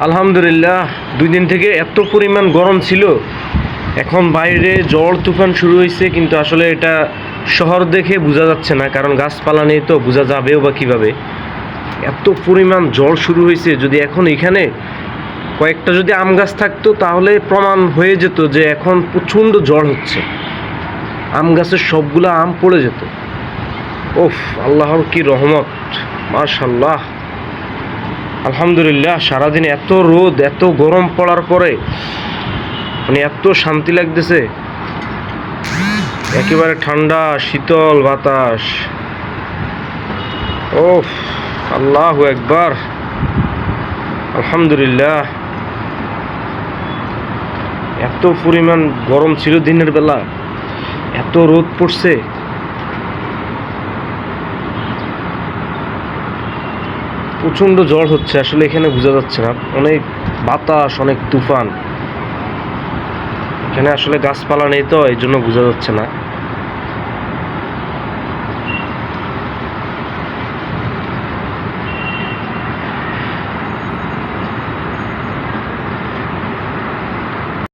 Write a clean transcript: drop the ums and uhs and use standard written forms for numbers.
আলহামদুলিল্লাহ, 2 দিন থেকে এত পরিমাণ গরম ছিল। এখন বাইরে ঝড় তুফান শুরু হয়েছে, কিন্তু আসলে এটা শহর দেখে বোঝা যাচ্ছে না, কারণ গাছপালা নেই, তো বোঝা যাবেও বা কীভাবে। এত পরিমাণ ঝড় শুরু হয়েছে, যদি এখন এখানে কয়েকটা যদি আম গাছ থাকতো তাহলে প্রমাণ হয়ে যেত যে এখন প্রচণ্ড ঝড় হচ্ছে, আম গাছের সবগুলো আম পড়ে যেত। ওফ, আল্লাহর কি রহমত, মাশাআল্লাহ। আলহামদুলিল্লাহ, সারাদিন এত রোদ এত গরম পড়ার পরে মানে এত শান্তি লাগতেছে, একেবারে ঠান্ডা শীতল বাতাস। ওফ, আল্লাহু আকবার, আলহামদুলিল্লাহ। এত পরিমাণ গরম ছিল দিনের বেলা, এত রোদ পড়ছে, প্রচণ্ড ঝড় হচ্ছে, আসলে এখানে বোঝা যাচ্ছে না, অনেক বাতাস, অনেক তুফান। এখানে আসলে গাছপালা নেই, তো এই জন্য বোঝা যাচ্ছে না।